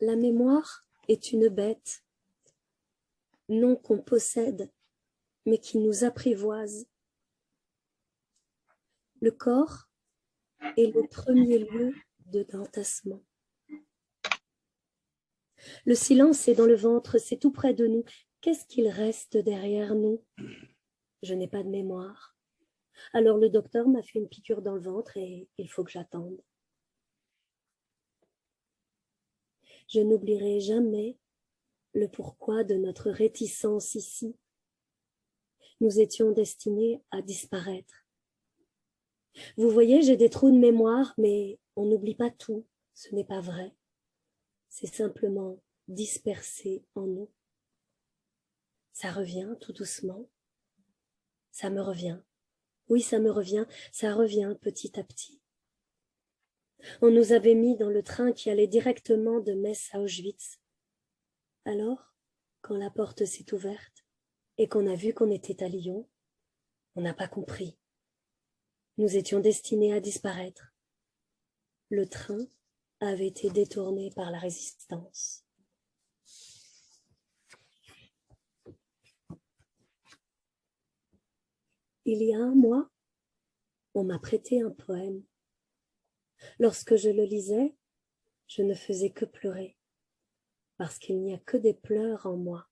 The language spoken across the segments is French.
La mémoire est une bête, non qu'on possède, mais qui nous apprivoise. Le corps est le premier lieu d'entassement. Le silence est dans le ventre, c'est tout près de nous. Qu'est-ce qu'il reste derrière nous? Je n'ai pas de mémoire. Alors le docteur m'a fait une piqûre dans le ventre et il faut que j'attende. Je n'oublierai jamais le pourquoi de notre réticence ici. Nous étions destinés à disparaître. Vous voyez, j'ai des trous de mémoire, mais on n'oublie pas tout. Ce n'est pas vrai. C'est simplement dispersé en nous. Ça revient tout doucement. Ça me revient. Oui, ça me revient. Ça revient petit à petit. On nous avait mis dans le train qui allait directement de Metz à Auschwitz. Alors, quand la porte s'est ouverte et qu'on a vu qu'on était à Lyon, on n'a pas compris. Nous étions destinés à disparaître. Le train avait été détourné par la résistance. Il y a un mois, on m'a prêté un poème. Lorsque je le lisais, je ne faisais que pleurer, parce qu'il n'y a que des pleurs en moi.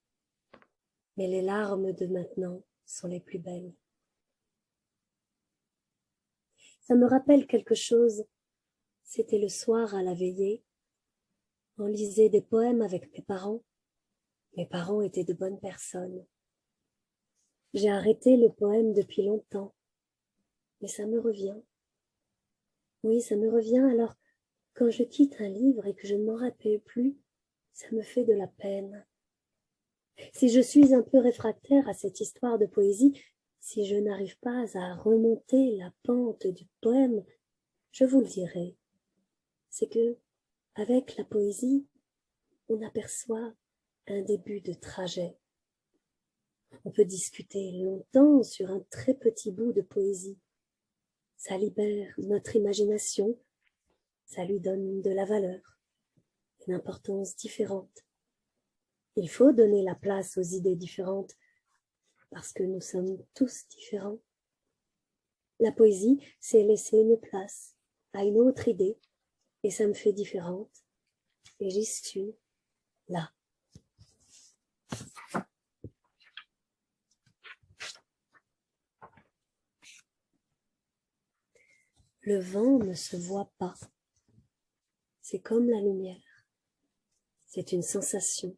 Mais les larmes de maintenant sont les plus belles. Ça me rappelle quelque chose. C'était le soir à la veillée. On lisait des poèmes avec mes parents. Mes parents étaient de bonnes personnes. J'ai arrêté le poème depuis longtemps, mais ça me revient. Oui, ça me revient. Alors, quand je quitte un livre et que je ne m'en rappelle plus, ça me fait de la peine. Si je suis un peu réfractaire à cette histoire de poésie, si je n'arrive pas à remonter la pente du poème, je vous le dirai. C'est que, avec la poésie, on aperçoit un début de trajet. On peut discuter longtemps sur un très petit bout de poésie. Ça libère notre imagination, ça lui donne de la valeur, une importance différente. Il faut donner la place aux idées différentes, parce que nous sommes tous différents. La poésie, c'est laisser une place à une autre idée, et ça me fait différente, et j'y suis là. Le vent ne se voit pas. C'est comme la lumière. C'est une sensation.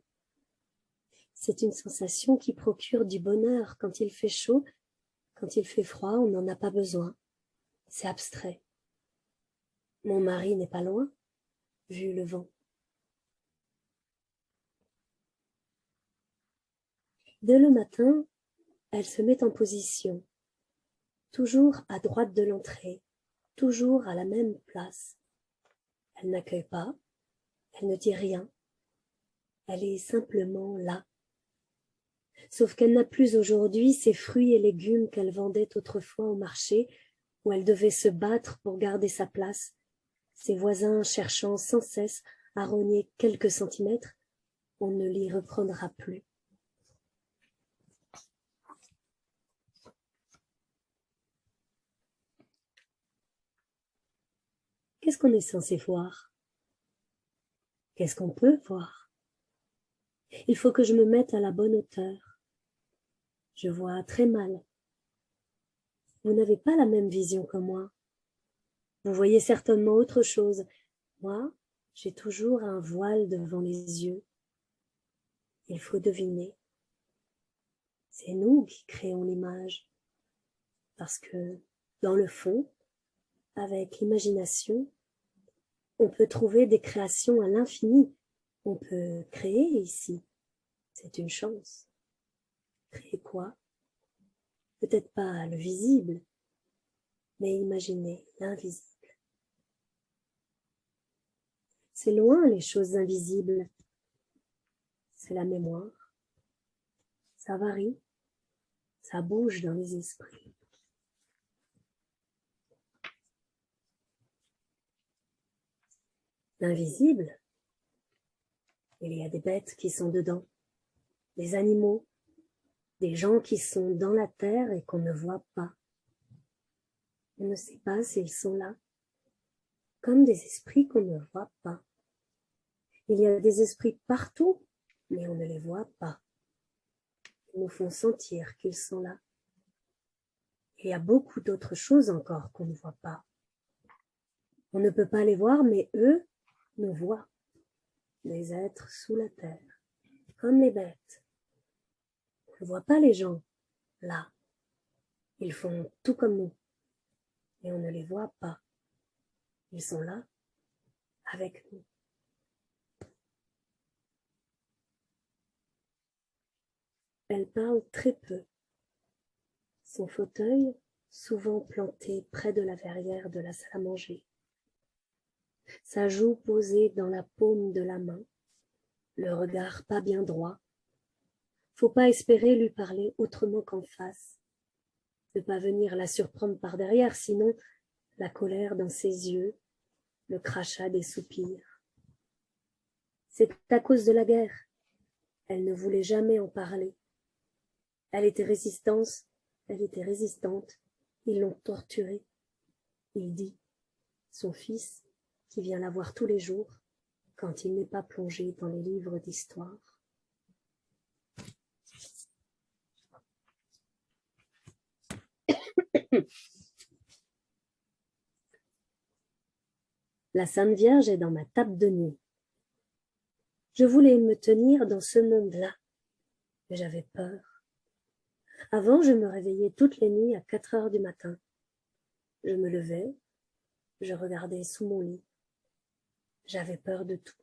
C'est une sensation qui procure du bonheur quand il fait chaud. Quand il fait froid, on n'en a pas besoin. C'est abstrait. Mon mari n'est pas loin, vu le vent. Dès le matin, elle se met en position, toujours à droite de l'entrée, toujours à la même place. Elle n'accueille pas, elle ne dit rien, elle est simplement là. Sauf qu'elle n'a plus aujourd'hui ces fruits et légumes qu'elle vendait autrefois au marché, où elle devait se battre pour garder sa place, ses voisins cherchant sans cesse à rogner quelques centimètres, on ne l'y reprendra plus. Qu'est-ce qu'on est censé voir? Qu'est-ce qu'on peut voir? Il faut que je me mette à la bonne hauteur. Je vois très mal. Vous n'avez pas la même vision que moi. Vous voyez certainement autre chose. Moi, j'ai toujours un voile devant les yeux. Il faut deviner. C'est nous qui créons l'image. Parce que, dans le fond, avec l'imagination, on peut trouver des créations à l'infini. On peut créer ici. C'est une chance. Créer quoi? Peut-être pas le visible, mais imaginez l'invisible. C'est loin les choses invisibles. C'est la mémoire. Ça varie. Ça bouge dans les esprits. L'invisible, Il y a des bêtes qui sont dedans, des animaux, des gens qui sont dans la terre et qu'on ne voit pas. On ne sait pas s'ils sont là, comme des esprits qu'on ne voit pas. Il y a des esprits partout, mais on ne les voit pas. Ils nous font sentir qu'ils sont là. Il y a beaucoup d'autres choses encore qu'on ne voit pas. On ne peut pas les voir, mais eux nous voient. Des êtres sous la terre, comme les bêtes. On ne voit pas les gens, là. Ils font tout comme nous, et on ne les voit pas. Ils sont là, avec nous. Elle parle très peu. Son fauteuil, souvent planté près de la verrière de la salle à manger. Sa joue posée dans la paume de la main, le regard pas bien droit. Faut pas espérer lui parler autrement qu'en face. Ne pas venir la surprendre par derrière, sinon la colère dans ses yeux, le crachat des soupirs. C'est à cause de la guerre. Elle ne voulait jamais en parler. Elle était résistante, ils l'ont torturée. Il dit, son fils, qui vient la voir tous les jours, quand il n'est pas plongé dans les livres d'histoire. La Sainte Vierge est dans ma table de nuit. Je voulais me tenir dans ce monde-là, mais j'avais peur. Avant, je me réveillais toutes les nuits à 4 heures du matin. Je me levais, je regardais sous mon lit. J'avais peur de tout,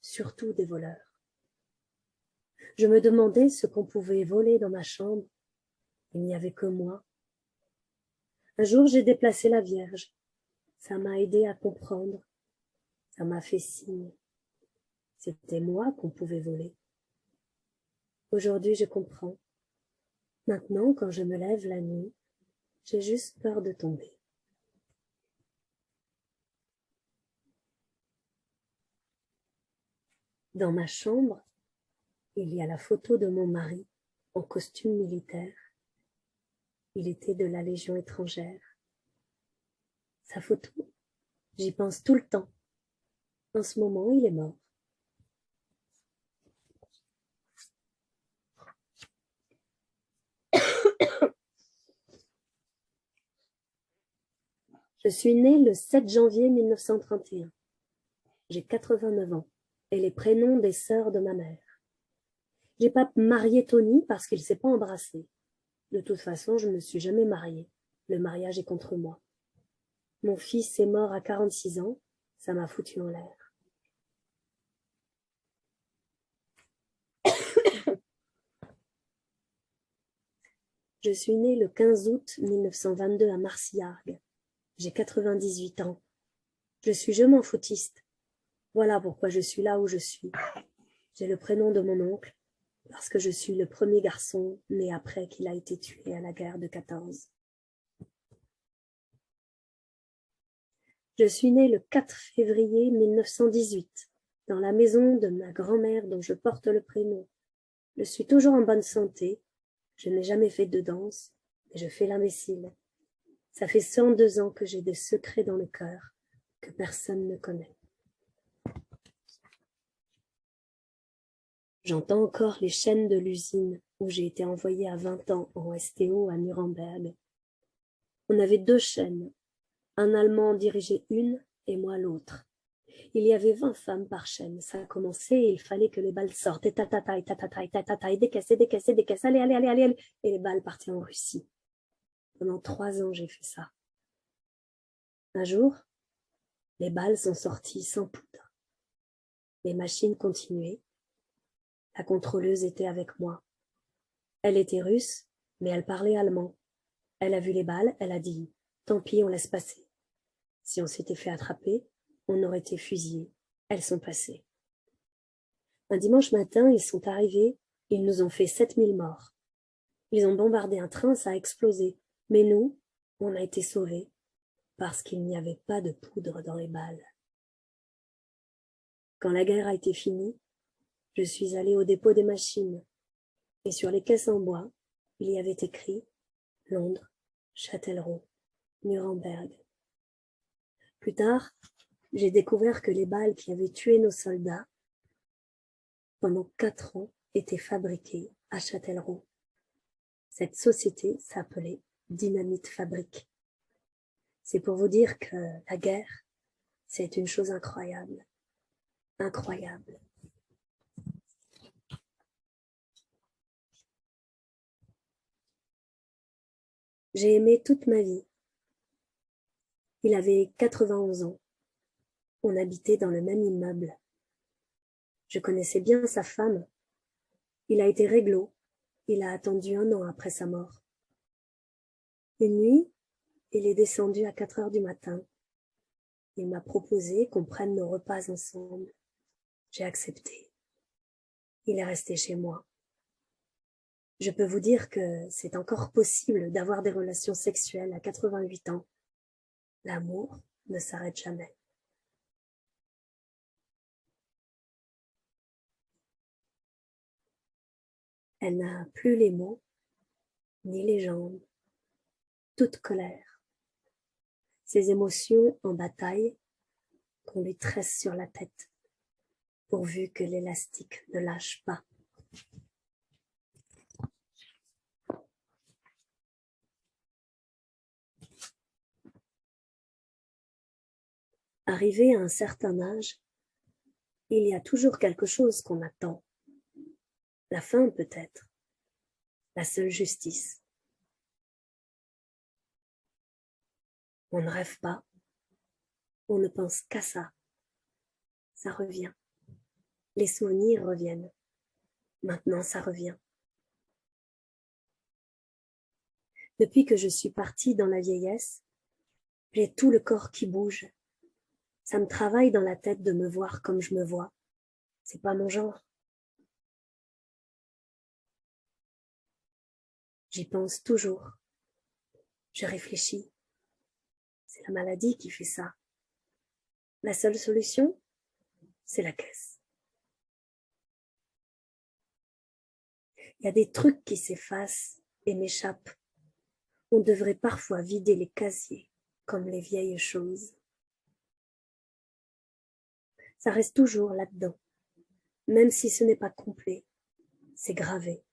surtout des voleurs. Je me demandais ce qu'on pouvait voler dans ma chambre. Il n'y avait que moi. Un jour, j'ai déplacé la Vierge. Ça m'a aidé à comprendre. Ça m'a fait signe. C'était moi qu'on pouvait voler. Aujourd'hui, je comprends. Maintenant, quand je me lève la nuit, j'ai juste peur de tomber. Dans ma chambre, il y a la photo de mon mari en costume militaire. Il était de la Légion étrangère. Sa photo, j'y pense tout le temps. En ce moment, il est mort. Je suis née le 7 janvier 1931. J'ai 89 ans et les prénoms des sœurs de ma mère. J'ai pas marié Tony parce qu'il s'est pas embrassé. De toute façon, je ne me suis jamais mariée. Le mariage est contre moi. Mon fils est mort à 46 ans. Ça m'a foutu en l'air. Je suis née le 15 août 1922 à Marcillargues. J'ai 98 ans. Je suis je m'en foutiste. Voilà pourquoi je suis là où je suis. J'ai le prénom de mon oncle, parce que je suis le premier garçon né après qu'il a été tué à la guerre de 14. Je suis née le 4 février 1918, dans la maison de ma grand-mère dont je porte le prénom. Je suis toujours en bonne santé. Je n'ai jamais fait de danse, mais je fais l'imbécile. Ça fait 102 ans que j'ai des secrets dans le cœur que personne ne connaît. J'entends encore les chaînes de l'usine où j'ai été envoyée à 20 ans en STO à Nuremberg. On avait 2 chaînes. Un Allemand en dirigeait une et moi l'autre. Il y avait 20 femmes par chaîne. Ça a commencé et il fallait que les balles sortent. Et tatataï, tatataï, tatataï, décaisser, décaisser, décaisser, allez, allez, allez, allez, allez. Et les balles partaient en Russie. Pendant 3 ans, j'ai fait ça. Un jour, les balles sont sorties sans poudre. Les machines continuaient. La contrôleuse était avec moi. Elle était russe, mais elle parlait allemand. Elle a vu les balles, elle a dit « Tant pis, on laisse passer ». Si on s'était fait attraper, on aurait été fusillés. Elles sont passées. Un dimanche matin, ils sont arrivés, ils nous ont fait 7000 morts. Ils ont bombardé un train, ça a explosé. Mais nous, on a été sauvés, parce qu'il n'y avait pas de poudre dans les balles. Quand la guerre a été finie, Je suis allée au dépôt des machines, et sur les caisses en bois, il y avait écrit Londres, Châtellerault, Nuremberg. Plus tard, j'ai découvert que les balles qui avaient tué nos soldats pendant 4 ans étaient fabriquées à Châtellerault. Cette société s'appelait Dynamite Fabrique. C'est pour vous dire que la guerre, c'est une chose incroyable. Incroyable. J'ai aimé toute ma vie. Il avait 91 ans. On habitait dans le même immeuble. Je connaissais bien sa femme. Il a été réglo. Il a attendu 1 an après sa mort. Une nuit, il est descendu à 4 heures du matin. Il m'a proposé qu'on prenne nos repas ensemble. J'ai accepté. Il est resté chez moi. Je peux vous dire que c'est encore possible d'avoir des relations sexuelles à 88 ans. L'amour ne s'arrête jamais. Elle n'a plus les mots, ni les jambes, toute colère. Ses émotions en bataille qu'on lui tresse sur la tête, pourvu que l'élastique ne lâche pas. Arrivé à un certain âge, il y a toujours quelque chose qu'on attend. La fin peut-être, la seule justice. On ne rêve pas, on ne pense qu'à ça. Ça revient. Les souvenirs reviennent. Maintenant, ça revient. Depuis que je suis partie dans la vieillesse, j'ai tout le corps qui bouge. Ça me travaille dans la tête de me voir comme je me vois. C'est pas mon genre. J'y pense toujours. Je réfléchis. C'est la maladie qui fait ça. La seule solution, c'est la caisse. Il y a des trucs qui s'effacent et m'échappent. On devrait parfois vider les casiers, comme les vieilles choses. Ça reste toujours là-dedans. Même si ce n'est pas complet, c'est gravé.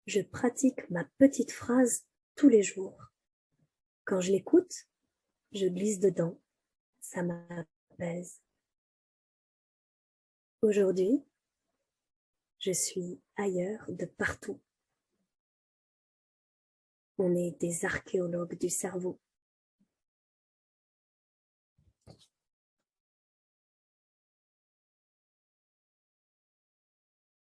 Je pratique ma petite phrase tous les jours. Quand je l'écoute, je glisse dedans. Ça m'apaise. Aujourd'hui, je suis ailleurs de partout. On est des archéologues du cerveau.